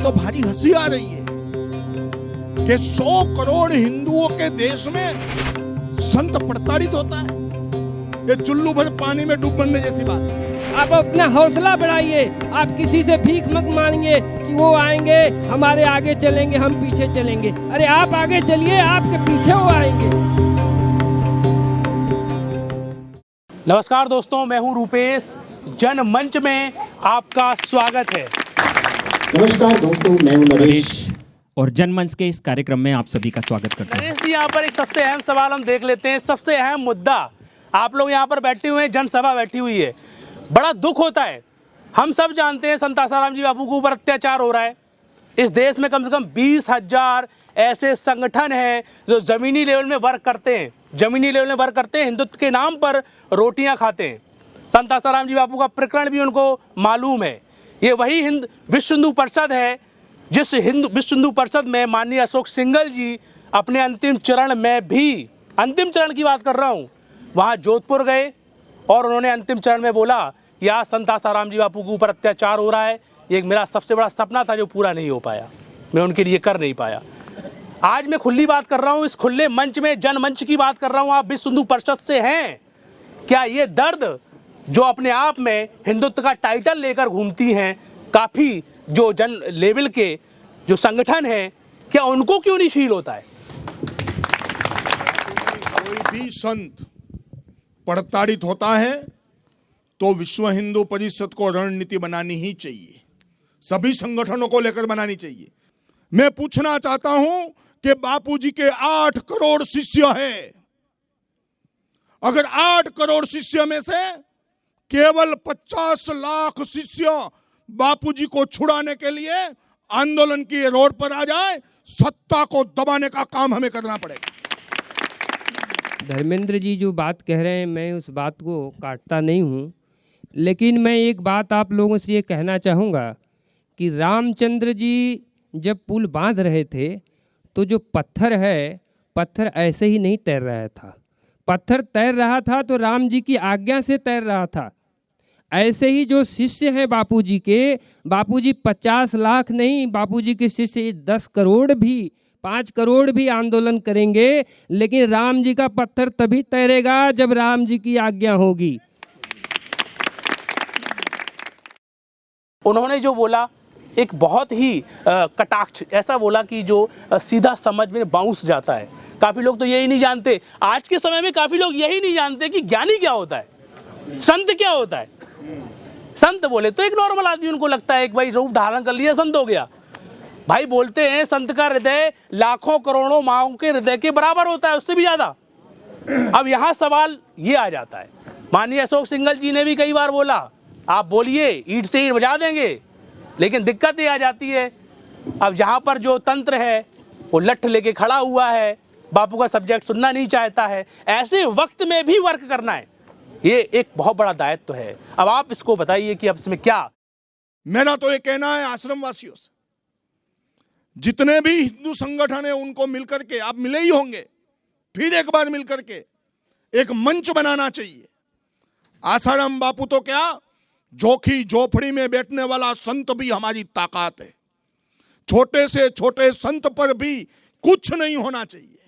तो भारी हंसी आ रही है कि 100 करोड़ हिंदुओं के देश में संत प्रताड़ित होता है। ये चुल्लू भर पानी में डूब मरने जैसी बात है। आप अपना हौसला बढ़ाइए, आप किसी से भीख मत मांगिए कि वो आएंगे हमारे आगे चलेंगे हम पीछे चलेंगे। अरे आप आगे चलिए, आपके पीछे वो आएंगे। नमस्कार दोस्तों, मैं हूं रूपेश। जनमंच में आपका स्वागत है। नमस्कार दोस्तों, मैं हूं नरेश और जनमंच के इस कार्यक्रम में आप सभी का स्वागत करते हैं। नरेश जी, यहाँ पर एक सबसे अहम सवाल हम देख लेते हैं। सबसे अहम मुद्दा, आप लोग यहाँ पर बैठे हुए हैं, जनसभा बैठी हुई है, बड़ा दुख होता है। हम सब जानते हैं संत आसाराम जी बापू के ऊपर अत्याचार हो रहा है। इस देश में कम से कम 20,000 ऐसे संगठन हैं जो ज़मीनी लेवल में वर्क करते हैं, हिंदुत्व के नाम पर रोटियां खाते हैं। संत आसाराम जी बापू का प्रकरण भी उनको मालूम है। ये वही विश्व हिंदू परिषद है जिस विश्व हिंदू परिषद में माननीय अशोक सिंघल जी अपने अंतिम चरण में भी, अंतिम चरण की बात कर रहा हूँ, वहाँ जोधपुर गए और उन्होंने अंतिम चरण में बोला कि आज संत आसाराम जी बापू के ऊपर अत्याचार हो रहा है। ये एक मेरा सबसे बड़ा सपना था जो पूरा नहीं हो पाया, मैं उनके लिए कर नहीं पाया। आज मैं खुली बात कर रहा हूँ, इस खुले मंच में, जनमंच की बात कर रहा हूँ। आप विश्व हिंदू परिषद से हैं, क्या ये दर्द जो अपने आप में हिंदुत्व का टाइटल लेकर घूमती हैं, काफ़ी जो जन लेवल के जो संगठन हैं, क्या उनको क्यों नहीं फील होता है? कोई भी संत प्रताड़ित होता है तो विश्व हिंदू परिषद को रणनीति बनानी ही चाहिए, सभी संगठनों को लेकर बनानी चाहिए। मैं पूछना चाहता हूं कि बापूजी के 8 करोड़ शिष्य हैं। अगर 8 करोड़ शिष्य में से केवल 50 लाख शिष्य बापूजी को छुड़ाने के लिए आंदोलन की रोड पर आ जाए, सत्ता को दबाने का काम हमें करना पड़ेगा। धर्मेंद्र जी जो बात कह रहे हैं, मैं उस बात को काटता नहीं हूँ, लेकिन मैं एक बात आप लोगों से ये कहना चाहूँगा कि रामचंद्र जी जब पुल बांध रहे थे तो जो पत्थर है, पत्थर ऐसे ही नहीं तैर रहा था। पत्थर तैर रहा था तो राम जी की आज्ञा से तैर रहा था। ऐसे ही जो शिष्य हैं बापूजी के, बापूजी 50 लाख नहीं, बापूजी के शिष्य 10 करोड़ भी, 5 करोड़ भी आंदोलन करेंगे, लेकिन राम जी का पत्थर तभी तैरेगा जब राम जी की आज्ञा होगी। उन्होंने जो बोला एक बहुत ही कटाक्ष ऐसा बोला कि जो सीधा समझ में बाउंस जाता है। काफ़ी लोग तो यही नहीं जानते, आज के समय में काफ़ी लोग यही नहीं जानते कि ज्ञानी क्या होता है, संत क्या होता है। संत बोले तो एक नॉर्मल आदमी उनको लगता है कि भाई रूप धारण कर लिया संत हो गया। भाई बोलते हैं संत का हृदय लाखों करोड़ों माओं के हृदय के बराबर होता है, उससे भी ज़्यादा। अब यहाँ सवाल ये आ जाता है, माननीय अशोक सिंघल जी ने भी कई बार बोला, आप बोलिए ईंट से ईंट बजा देंगे, लेकिन दिक्कत ये आ जाती है अब जहाँ पर जो तंत्र है वो लठ लेके खड़ा हुआ है, बापू का सब्जेक्ट सुनना नहीं चाहता है, ऐसे वक्त में भी वर्क करना है, ये एक बहुत बड़ा दायित्व है। अब आप इसको बताइए कि अब इसमें क्या। मेरा तो ये कहना है आश्रम वासियों से, जितने भी हिंदू संगठन है उनको मिलकर के, आप मिले ही होंगे, फिर एक बार मिलकर के एक मंच बनाना चाहिए। आसाराम बापू तो क्या, जोखी झोपड़ी में बैठने वाला संत भी हमारी ताकत है। छोटे से छोटे संत पर भी कुछ नहीं होना चाहिए।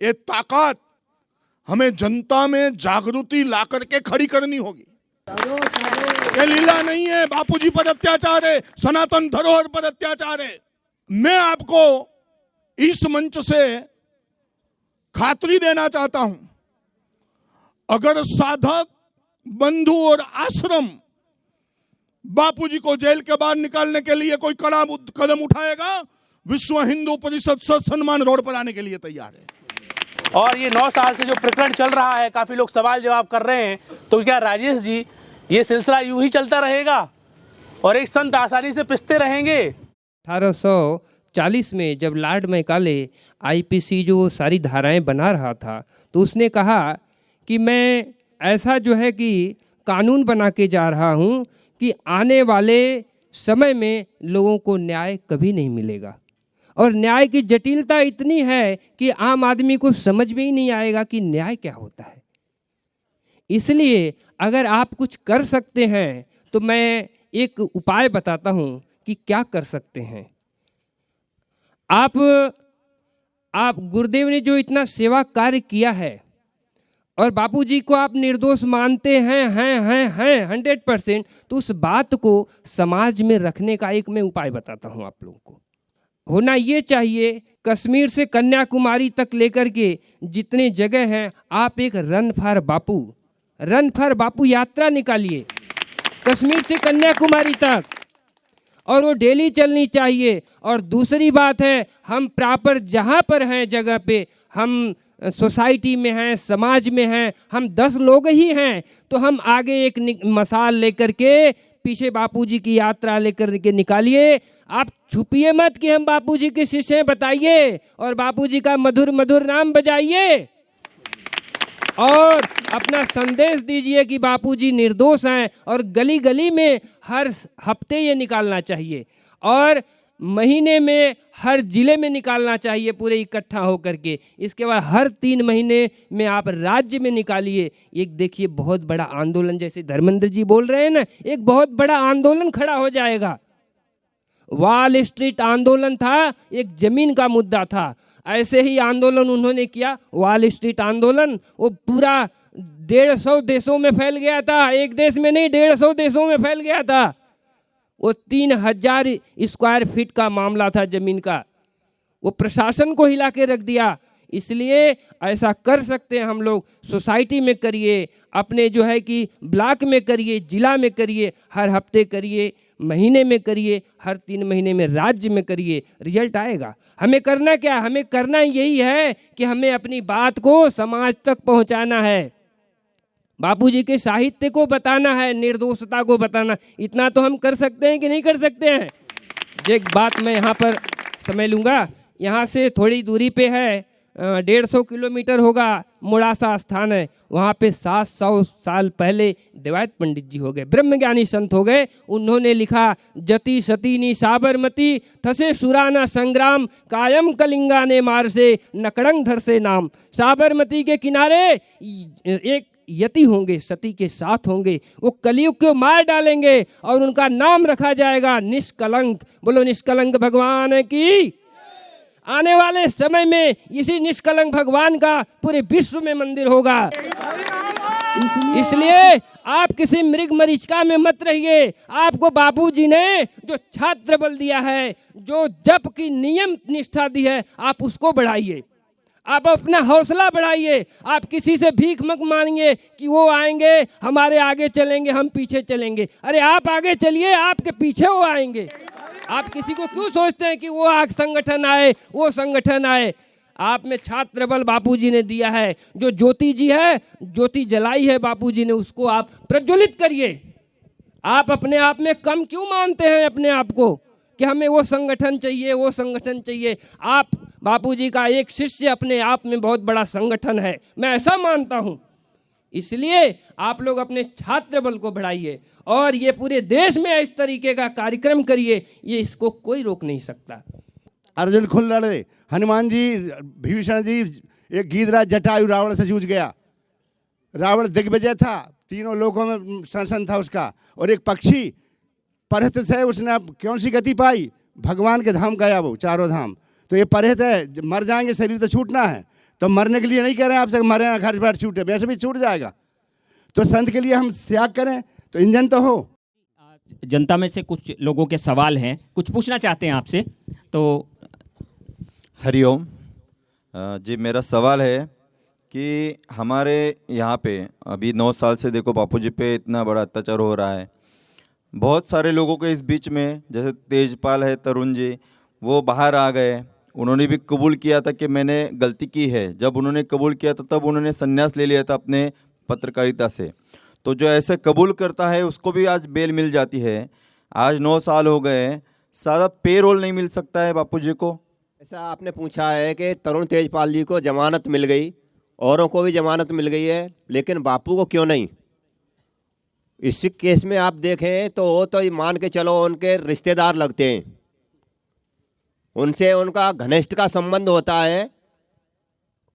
ये ताकत हमें जनता में जागृति ला करके खड़ी करनी होगी। ये लीला नहीं है, बापूजी पर अत्याचार है, सनातन धरोहर पर अत्याचार है। मैं आपको इस मंच से खातरी देना चाहता हूं, अगर साधक, बंधु और आश्रम बापूजी को जेल के बाहर निकालने के लिए कोई कड़ा कदम उठाएगा, विश्व हिंदू परिषद सत्सन्मान रोड पर आने के लिए तैयार है। और ये 9 साल से जो प्रकरण चल रहा है, काफ़ी लोग सवाल जवाब कर रहे हैं, तो क्या राजेश जी ये सिलसिला यूं ही चलता रहेगा और एक संत आसानी से पिसते रहेंगे? 1840 में जब लॉर्ड मैकाले आईपीसी जो सारी धाराएं बना रहा था, तो उसने कहा कि मैं ऐसा जो है कि कानून बना के जा रहा हूं कि आने वाले समय में लोगों को न्याय कभी नहीं मिलेगा। और न्याय की जटिलता इतनी है कि आम आदमी को समझ में ही नहीं आएगा कि न्याय क्या होता है। इसलिए अगर आप कुछ कर सकते हैं तो मैं एक उपाय बताता हूँ कि क्या कर सकते हैं। आप गुरुदेव ने जो इतना सेवा कार्य किया है और बापूजी को आप निर्दोष मानते हैं 100%, तो उस बात को समाज में रखने का एक मैं उपाय बताता हूं आप लोगों को। होना ये चाहिए, कश्मीर से कन्याकुमारी तक लेकर के जितने जगह हैं, आप एक रन फॉर बापू यात्रा निकालिए कश्मीर से कन्याकुमारी तक, और वो डेली चलनी चाहिए। और दूसरी बात है, हम प्रॉपर जहाँ पर हैं जगह पे, हम सोसाइटी में हैं, समाज में हैं, हम 10 लोग ही हैं, तो हम आगे एक मशाल लेकर के पीछे बापूजी की यात्रा लेकर के निकालिए। आप छुपिए मत कि हम बापूजी के शिष्य हैं, बताइए, और बापूजी का मधुर मधुर नाम बजाइए और अपना संदेश दीजिए कि बापूजी निर्दोष हैं। और गली गली में हर हफ्ते ये निकालना चाहिए और महीने में हर जिले में निकालना चाहिए पूरे इकट्ठा होकर के। इसके बाद हर 3 महीने में आप राज्य में निकालिए। एक देखिए बहुत बड़ा आंदोलन, जैसे धर्मेंद्र जी बोल रहे हैं ना, एक बहुत बड़ा आंदोलन खड़ा हो जाएगा। वॉल स्ट्रीट आंदोलन था, एक जमीन का मुद्दा था, ऐसे ही आंदोलन उन्होंने किया। वॉल स्ट्रीट आंदोलन वो पूरा 150 देशों में फैल गया था, एक देश में नहीं 150 देशों में फैल गया था। वो 3000 स्क्वायर फीट का मामला था जमीन का, वो प्रशासन को हिला के रख दिया। इसलिए ऐसा कर सकते हैं हम लोग, सोसाइटी में करिए, अपने जो है कि ब्लॉक में करिए, जिला में करिए, हर हफ्ते करिए, महीने में करिए, हर 3 महीने में राज्य में करिए, रिजल्ट आएगा। हमें करना क्या, हमें करना यही है कि हमें अपनी बात को समाज तक पहुंचाना है, बापूजी के साहित्य को बताना है, निर्दोषता को बताना। इतना तो हम कर सकते हैं कि नहीं कर सकते हैं। एक बात मैं यहाँ पर समय लूँगा, यहाँ से थोड़ी दूरी पे है, 150 किलोमीटर होगा, मोड़ासा स्थान है। वहाँ पे 700 साल पहले देवायत पंडित जी हो गए, ब्रह्मज्ञानी संत हो गए। उन्होंने लिखा, जति सतीनी साबरमती थसे सुराना संग्राम, कायम कलिंगा ने मार से नकड़ंग धर से नाम। साबरमती के किनारे एक यति होंगे, सती के साथ होंगे, वो कलयुग को मार डालेंगे और उनका नाम रखा जाएगा निष्कलंक। बोलो निष्कलंक भगवान की। आने वाले समय में इसी निष्कलंक भगवान का पूरे विश्व में मंदिर होगा। इसलिए आप किसी मृग मरीचिका में मत रहिए। आपको बापूजी ने जो छात्र बल दिया है, जो जप की नियम निष्ठा दी है, आप उसको बढ़ाइए, आप अपना हौसला बढ़ाइए। आप किसी से भीख मत मांगिए कि वो आएंगे हमारे आगे चलेंगे, हम पीछे चलेंगे। अरे आप आगे चलिए, आपके पीछे वो आएंगे। आप किसी को क्यों सोचते हैं कि वो संगठन आए, वो संगठन आए। आप में छात्र बल बापूजी ने दिया है, जो ज्योति जी है, ज्योति जलाई है बापूजी ने, उसको आप प्रज्वलित करिए। आप अपने आप में कम क्यों मानते हैं अपने आप को कि हमें वो संगठन चाहिए, वो संगठन चाहिए। आप बापूजी का एक शिष्य अपने आप में बहुत बड़ा संगठन है, मैं ऐसा मानता हूं। इसलिए आप लोग अपने छात्र बल को बढ़ाइए और ये पूरे देश में इस तरीके का कार्यक्रम करिए, ये इसको कोई रोक नहीं सकता। अर्जुन खुल लड़े, हनुमान जी, विभीषण जी, एक गीधराज जटायु रावण से जूझ गया। रावण दिग्विजय था, तीनों लोकों में शासन था उसका। और एक पक्षी परहित से उसने कौन सी गति पाई, भगवान के धाम गया वो, चारों धाम। तो ये परहित है, मर जाएंगे, शरीर तो छूटना है। तो मरने के लिए नहीं कह रहे हैं आपसे मरे ना घर बैठ छूटे, वैसे भी छूट जाएगा। तो संत के लिए हम त्याग करें तो इंजन तो हो। जनता में से कुछ लोगों के सवाल हैं, कुछ पूछना चाहते हैं आपसे, तो हरिओम जी। मेरा सवाल है कि हमारे यहाँ पे अभी 9 साल से देखो बापूजी पे इतना बड़ा अत्याचार हो रहा है। बहुत सारे लोगों के इस बीच में, जैसे तेजपाल है, तरुण जी, वो बाहर आ गए। उन्होंने भी कबूल किया था कि मैंने गलती की है। जब उन्होंने कबूल किया था तब उन्होंने संन्यास ले लिया था अपने पत्रकारिता से। तो जो ऐसे कबूल करता है उसको भी आज बेल मिल जाती है। आज 9 साल हो गए, सारा पे रोल नहीं मिल सकता है बापूजी को। ऐसा आपने पूछा है कि तरुण तेजपाल जी को जमानत मिल गई, औरों को भी जमानत मिल गई है, लेकिन बापू को क्यों नहीं? इस केस में आप देखें तो वो तो मान के चलो उनके रिश्तेदार लगते हैं, उनसे उनका घनिष्ठ का संबंध होता है।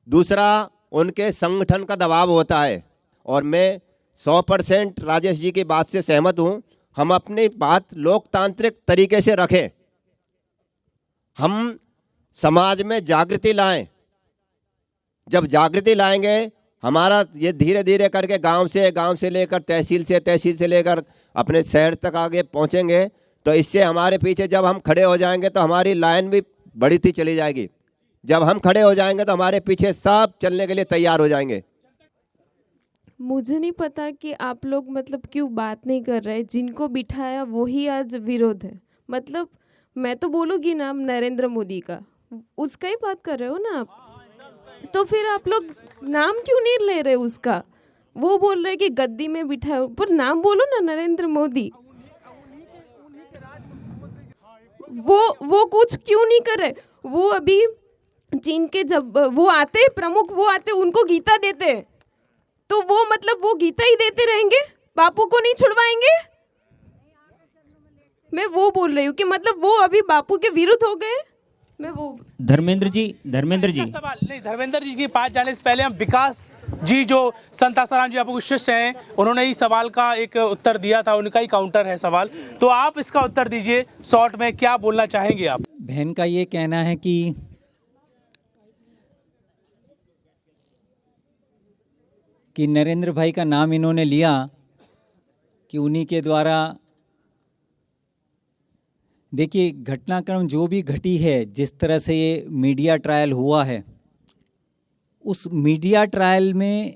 दूसरा, उनके संगठन का दबाव होता है। और मैं 100% राजेश जी की बात से सहमत हूँ। हम अपनी बात लोकतांत्रिक तरीके से रखें, हम समाज में जागृति लाएं। जब जागृति लाएंगे, हमारा ये धीरे धीरे करके गांव से लेकर तहसील से लेकर अपने शहर तक आगे पहुंचेंगे, तो इससे हमारे पीछे जब हम खड़े हो जाएंगे तो हमारी लाइन भी बढ़ती चली जाएगी। जब हम खड़े हो जाएंगे तो हमारे पीछे सब चलने के लिए तैयार हो जाएंगे। मुझे नहीं पता कि आप लोग मतलब क्यों बात नहीं कर रहे। जिनको बिठाया वही आज विरोध है। मतलब मैं तो बोलूँगी नाम नरेंद्र मोदी का, उसका ही बात कर रहे हो ना आप, तो फिर आप लोग नाम क्यों नहीं ले रहे उसका? वो बोल रहे कि गद्दी में बिठाओ, पर नाम बोलो ना नरेंद्र मोदी। वो कुछ क्यों नहीं कर रहे? वो अभी चीन के जब वो आते प्रमुख, वो आते उनको गीता देते, तो वो मतलब वो गीता ही देते रहेंगे, बापू को नहीं छुड़वाएंगे। मैं वो बोल रही हूँ कि मतलब वो अभी बापू के विरुद्ध हो गए। मैं वो धर्मेंद्र जी सवाल नहीं, धर्मेंद्र जी के पास जाने से पहले हम विकास जी जो संत आसाराम जी बापू के शिष्य हैं, उन्होंने इस सवाल का एक उत्तर दिया था, उनका ही काउंटर है सवाल, तो आप इसका उत्तर दीजिए शॉर्ट में, क्या बोलना चाहेंगे आप? बहन का ये कहना है कि नरेंद्र भाई का नाम इन्होंने लिया कि उन्हीं के द्वारा, देखिए घटनाक्रम जो भी घटी है, जिस तरह से ये मीडिया ट्रायल हुआ है, उस मीडिया ट्रायल में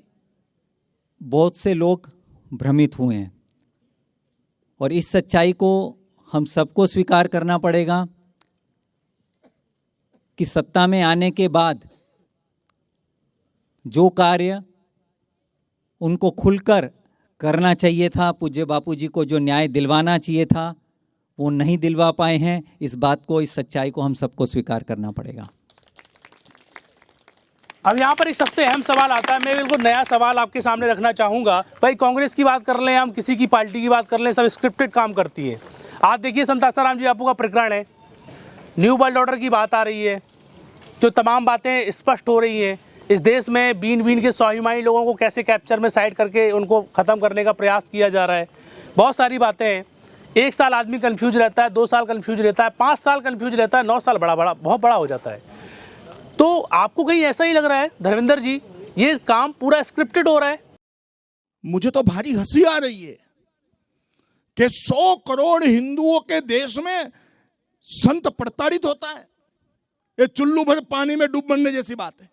बहुत से लोग भ्रमित हुए हैं और इस सच्चाई को हम सबको स्वीकार करना पड़ेगा कि सत्ता में आने के बाद जो कार्य उनको खुलकर करना चाहिए था, पूज्य बापू जी को जो न्याय दिलवाना चाहिए था, वो नहीं दिलवा पाए हैं। इस बात को, इस सच्चाई को हम सबको स्वीकार करना पड़ेगा। अब यहाँ पर एक सबसे अहम सवाल आता है, मैं बिल्कुल नया सवाल आपके सामने रखना चाहूँगा। भाई कांग्रेस की बात कर लें, हम किसी की पार्टी की बात कर लें, सब स्क्रिप्टेड काम करती है। आज देखिए संत आसाराम जी बापू का प्रकरण है, न्यू वर्ल्ड ऑर्डर की बात आ रही है, जो तमाम बातें स्पष्ट हो रही हैं। इस देश में बीन बीन के स्वाभिमानी लोगों को कैसे कैप्चर में साइड करके उनको ख़त्म करने का प्रयास किया जा रहा है। बहुत सारी बातें हैं। 1 साल आदमी कन्फ्यूज रहता है, 2 साल कन्फ्यूज रहता है, 5 साल कन्फ्यूज रहता है, 9 साल बहुत बड़ा हो जाता है। तो आपको कहीं ऐसा ही लग रहा है धर्मेंद्र जी, ये काम पूरा स्क्रिप्टेड हो रहा है? मुझे तो भारी हंसी आ रही है कि 100 करोड़ हिंदुओं के देश में संत प्रताड़ित होता है। ये चुल्लू भर पानी में डूब मरने जैसी बात है।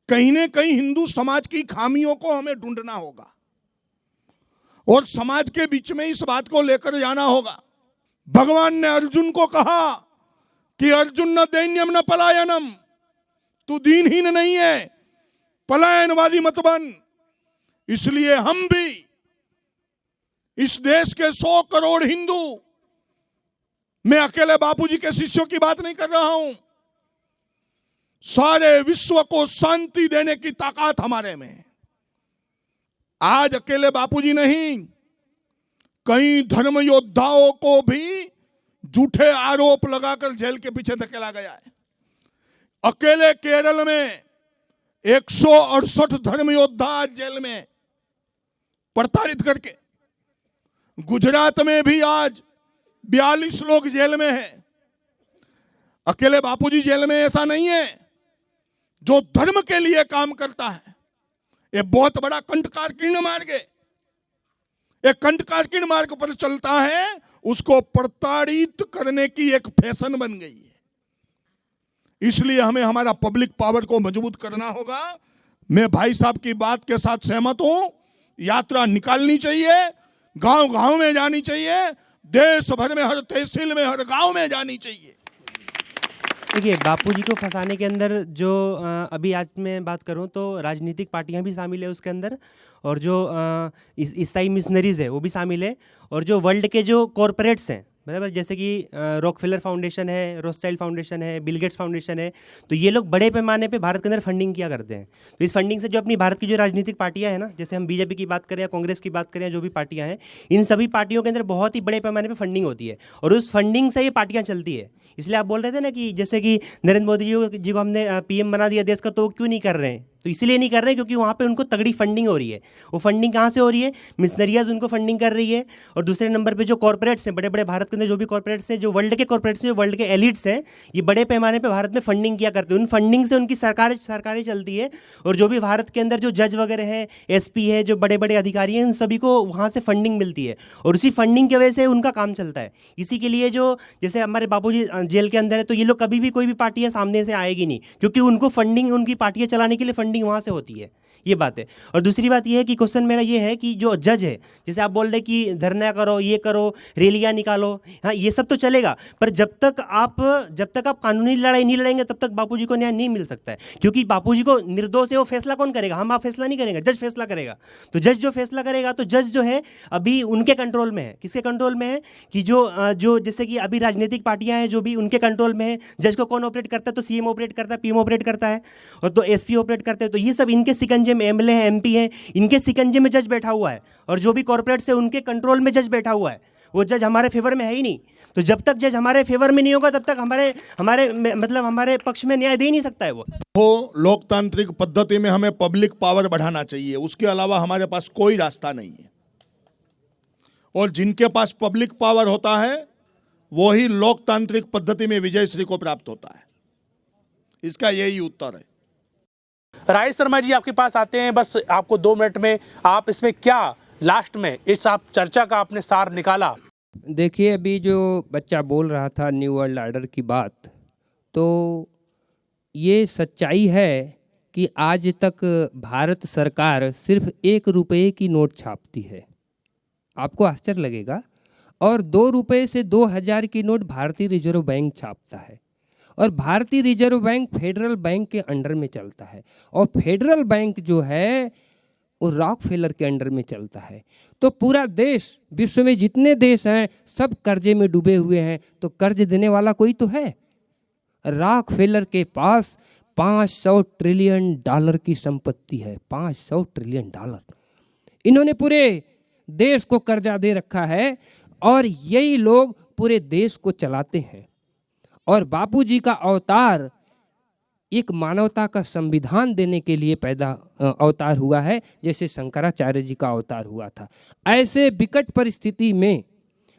कहीं न कहीं हिंदू समाज की खामियों को हमें ढूंढना होगा और समाज के बीच में इस बात को लेकर जाना होगा। भगवान ने अर्जुन को कहा कि अर्जुन न दैन्यम न पलायनम, तू दीनहीन नहीं है, पलायनवादी मत बन। इसलिए हम भी इस देश के 100 करोड़ हिंदू, मैं अकेले बापूजी के शिष्यों की बात नहीं कर रहा हूं, सारे विश्व को शांति देने की ताकत हमारे में है। आज अकेले बापूजी नहीं, कई धर्म योद्धाओं को भी झूठे आरोप लगाकर जेल के पीछे धकेला गया है। अकेले केरल में 168 धर्म योद्धा आज जेल में प्रताड़ित करके, गुजरात में भी आज 42 लोग जेल में हैं। अकेले बापूजी जेल में ऐसा नहीं है। जो धर्म के लिए काम करता है, ये बहुत बड़ा कंटकारकीर्ण मार्ग है, एक कंटकारकीर्ण मार्ग पर चलता है, उसको प्रताड़ित करने की एक फैशन बन गई है। इसलिए हमें हमारा पब्लिक पावर को मजबूत करना होगा। मैं भाई साहब की बात के साथ सहमत हूं। यात्रा निकालनी चाहिए, गांव गांव में जानी चाहिए, देश भर में हर तहसील में, हर गांव में जानी चाहिए। देखिए, बापूजी को फंसाने के अंदर जो अभी आज मैं बात करूं तो राजनीतिक पार्टियां भी शामिल है उसके अंदर, और जो ईसाई मिशनरीज है वो भी शामिल है, और जो वर्ल्ड के जो कॉरपोरेट्स हैं, बराबर, जैसे कि रॉकफेलर फाउंडेशन है, रोथस्चाइल्ड फाउंडेशन है, बिल गेट्स फाउंडेशन है, तो ये लोग बड़े पैमाने पे भारत के अंदर फंडिंग किया करते हैं। तो इस फंडिंग से जो अपनी भारत की जो राजनीतिक पार्टियां हैं ना, जैसे हम बीजेपी की बात करें या कांग्रेस की बात करें या जो भी पार्टियां हैं, इन सभी पार्टियों के अंदर बहुत ही बड़े पैमाने पर फंडिंग होती है और उस फंडिंग से ये पार्टियां चलती है। इसलिए आप बोल रहे थे ना कि जैसे कि नरेंद्र मोदी जी को हमने पीएम बना दिया देश का, तो वो क्यों नहीं कर रहे हैं, तो इसीलिए नहीं कर रहे क्योंकि वहाँ पे उनको तगड़ी फंडिंग हो रही है। वो फंडिंग कहाँ से हो रही है? मिशनरियाज उनको फंडिंग कर रही है। और दूसरे नंबर पे जो कॉर्पोरेट्स हैं, बड़े बड़े भारत के अंदर जो भी कॉर्पोरेट्स हैं, जो वर्ल्ड के कॉर्पोरेट्स हैं, जो वर्ल्ड के एलिट्स हैं, ये बड़े पैमाने पे भारत में फंडिंग किया करते हैं। उन फंडिंग से उनकी सरकारें चलती है। और जो भी भारत के अंदर जो जज वगैरह हैं, SP है, जो बड़े बड़े अधिकारी हैं, उन सभी को वहाँ से फंडिंग मिलती है और उसी फंडिंग की वजह से उनका काम चलता है। इसी के लिए जो जैसे हमारे बापूजी जेल के अंदर है, तो ये लोग कभी भी कोई भी पार्टियाँ सामने से आएगी नहीं, क्योंकि उनको फंडिंग, उनकी पार्टियाँ चलाने के लिए फंडिंग वहाँ से होती है। ये बात है। और दूसरी बात ये है कि क्वेश्चन मेरा ये है कि जो जज है, जैसे आप बोल रहे कि धरना करो, ये करो, रैलियां निकालो, हाँ ये सब तो चलेगा, पर जब तक आप कानूनी लड़ाई नहीं लड़ेंगे तब तक बापूजी को न्याय नहीं मिल सकता है। क्योंकि बापूजी को निर्दोष है वो फैसला कौन करेगा? हम आप फैसला नहीं करेंगे, जज फैसला करेगा। तो जज जो फैसला करेगा, तो जज जो है अभी उनके कंट्रोल में है। किसके कंट्रोल में है? कि जो जैसे कि अभी राजनीतिक पार्टियां हैं जो भी उनके कंट्रोल में है। जज को कौन ऑपरेट करता है? तो CM ऑपरेट करता है, PM ऑपरेट करता है, और तो SP ऑपरेट करते हैं। तो ये सब इनके सिकंजे में, MLA है, MP है, इनके सिकंजे में जज बैठा हुआ है। और जो भी कॉर्पोरेट्स है उनके कंट्रोल में जज बैठा हुआ है। वो जज हमारे फेवर में है ही नहीं। तो जब तक जज हमारे फेवर में नहीं होगा तब तक हमारे पक्ष में न्याय दे ही नहीं सकता है वो। लोकतांत्रिक पद्धति में हमें पब्लिक पावर बढ़ाना चाहिए, उसके अलावा हमारे पास कोई रास्ता नहीं है। और जिनके पास पब्लिक पावर होता है वही लोकतांत्रिक पद्धति में विजयश्री को प्राप्त होता है। इसका यही उत्तर है। राजेश शर्मा जी आपके पास आते हैं, बस आपको 2 मिनट में आप इसमें क्या लास्ट में इस आप चर्चा का आपने सार निकाला? देखिए, अभी जो बच्चा बोल रहा था न्यू वर्ल्ड ऑर्डर की बात, तो ये सच्चाई है कि आज तक भारत सरकार सिर्फ 1 रुपये की नोट छापती है। आपको आश्चर्य लगेगा। और 2 रुपये से 2000 की नोट भारतीय रिजर्व बैंक छापता है। और भारतीय रिजर्व बैंक फेडरल बैंक के अंडर में चलता है। और फेडरल बैंक जो है वो रॉकफेलर के अंडर में चलता है। तो पूरा देश, विश्व में जितने देश हैं सब कर्जे में डूबे हुए हैं। तो कर्ज देने वाला कोई तो है। रॉकफेलर के पास $500 ट्रिलियन की संपत्ति है। $500 ट्रिलियन। इन्होंने पूरे देश को कर्जा दे रखा है और यही लोग पूरे देश को चलाते हैं। और बापूजी का अवतार एक मानवता का संविधान देने के लिए अवतार हुआ है, जैसे शंकराचार्य जी का अवतार हुआ था। ऐसे विकट परिस्थिति में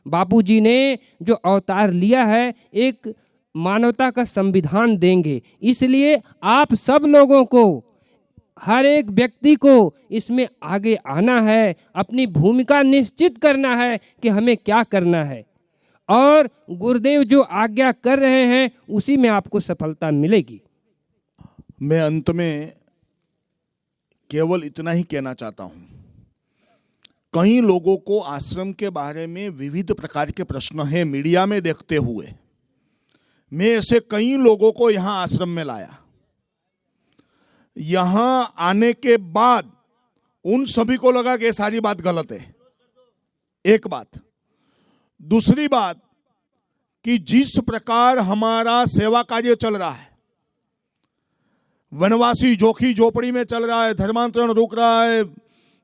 बापूजी ने जो अवतार लिया है, एक मानवता का संविधान देंगे। इसलिए आप सब लोगों को, हर एक व्यक्ति को इसमें आगे आना है, अपनी भूमिका निश्चित करना है कि हमें क्या करना है। और गुरुदेव जो आज्ञा कर रहे हैं उसी में आपको सफलता मिलेगी। मैं अंत में केवल इतना ही कहना चाहता हूं, कई लोगों को आश्रम के बारे में विविध प्रकार के प्रश्न हैं मीडिया में देखते हुए। मैं ऐसे कई लोगों को यहां आश्रम में लाया। यहां आने के बाद उन सभी को लगा कि सारी बात गलत है। एक बात। दूसरी बात कि जिस प्रकार हमारा सेवा कार्य चल रहा है, वनवासी जोखी झोपड़ी में चल रहा है, धर्मांतरण रुक रहा है,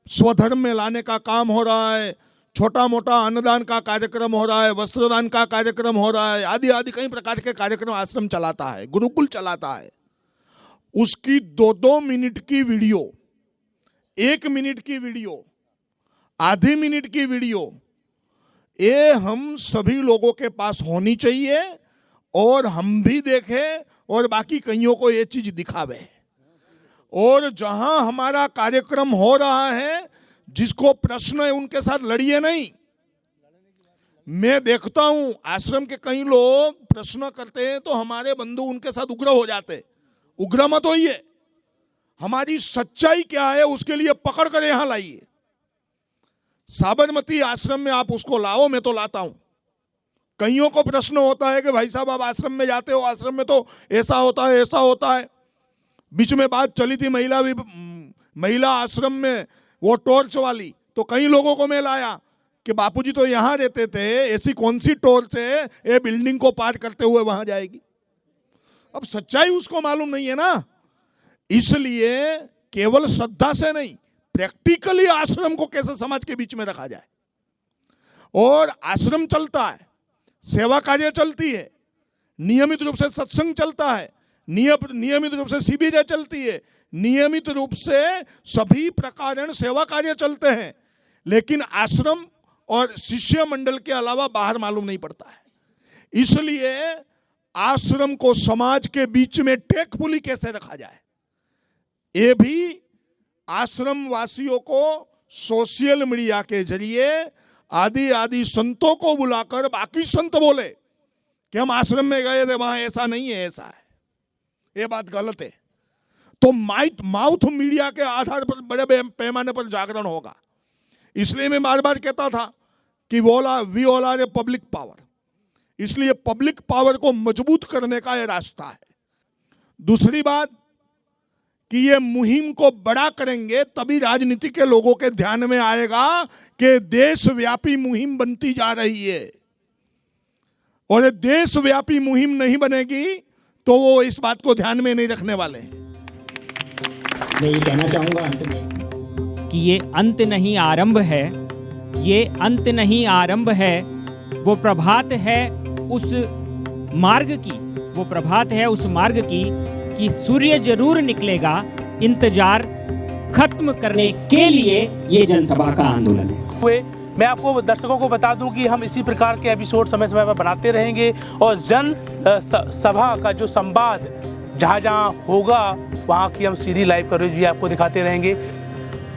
स्वधर्म में लाने का काम हो रहा है, छोटा मोटा अन्नदान का कार्यक्रम हो रहा है, वस्त्रदान का कार्यक्रम हो रहा है, आदि आदि कई प्रकार के कार्यक्रम आश्रम चलाता है, गुरुकुल चलाता है। उसकी 2-2 मिनट की वीडियो, 1 मिनट की वीडियो, आधी मिनट की वीडियो, ये हम सभी लोगों के पास होनी चाहिए और हम भी देखें और बाकी कईयों को ये चीज दिखावे। और जहां हमारा कार्यक्रम हो रहा है, जिसको प्रश्न है उनके साथ लड़िए नहीं। मैं देखता हूं आश्रम के कई लोग प्रश्न करते हैं तो हमारे बंधु उनके साथ उग्र हो जाते। उग्र मत होइए, हमारी सच्चाई क्या है उसके लिए पकड़ कर यहां लाइए। साबरमती आश्रम में आप उसको लाओ, मैं तो लाता हूं। कईयों को प्रश्न होता है कि भाई साहब आप आश्रम में जाते हो, आश्रम में तो ऐसा होता है, ऐसा होता है। बीच में बात चली थी महिला आश्रम में वो टॉर्च वाली, तो कई लोगों को मैं लाया कि बापूजी तो यहां रहते थे, ऐसी कौन सी टॉर्च है ये बिल्डिंग को पार करते हुए वहां जाएगी। अब सच्चाई उसको मालूम नहीं है ना। इसलिए केवल श्रद्धा से नहीं, प्रैक्टिकली आश्रम को कैसे समाज के बीच में रखा जाए। और आश्रम चलता है, सेवा कार्य चलती है, नियमित रूप से सत्संग चलता है, नियमित रूप से सीबीजे चलती है, नियमित रूप से सभी प्रकारण सेवा कार्य चलते हैं, लेकिन आश्रम और शिष्य मंडल के अलावा बाहर मालूम नहीं पड़ता है। इसलिए आश्रम को समाज के बीच में टेकफुली कैसे रखा जाए, ये भी आश्रम वासियों को सोशल मीडिया के जरिए आदि संतों को बुलाकर बाकी संत बोले कि हम आश्रम में गए थे, वहां ऐसा नहीं है, ऐसा है, ये बात गलत है। तो माउथ मीडिया के आधार पर बड़े पैमाने पर जागरण होगा। इसलिए मैं बार बार कहता था कि we all are a public power, इसलिए पब्लिक पावर को मजबूत करने का यह रास्ता है। दूसरी बात कि ये मुहिम को बड़ा करेंगे तभी राजनीति के लोगों के ध्यान में आएगा कि देशव्यापी मुहिम बनती जा रही है, और ये देशव्यापी मुहिम नहीं बनेगी तो वो इस बात को ध्यान में नहीं रखने वाले हैं। मैं ये कहना चाहूँगा अंत में कि ये अंत नहीं आरंभ है, ये अंत नहीं आरंभ है, वो प्रभात है उस मार्ग की, वो प्रभात है उस मार्ग की कि सूर्य जरूर निकलेगा, इंतजार खत्म करने के लिए ये जनसभा का आंदोलन है। मैं आपको दर्शकों को बता दूं कि हम इसी प्रकार के एपिसोड समय समय पर बनाते रहेंगे और जन सभा का जो संवाद जहां जहां होगा वहां की हम सीधी लाइव कवरेज भी आपको दिखाते रहेंगे।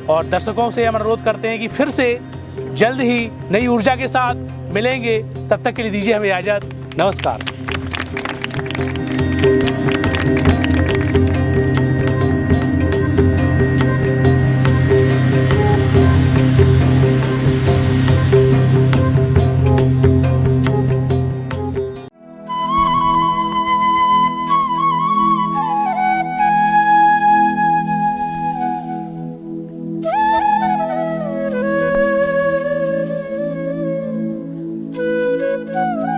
और दर्शकों से हम अनुरोध करते हैं कि फिर से जल्द ही नई ऊर्जा के साथ मिलेंगे। तब तक के लिए दीजिए हमें इजाज़त। नमस्कार। Thank you.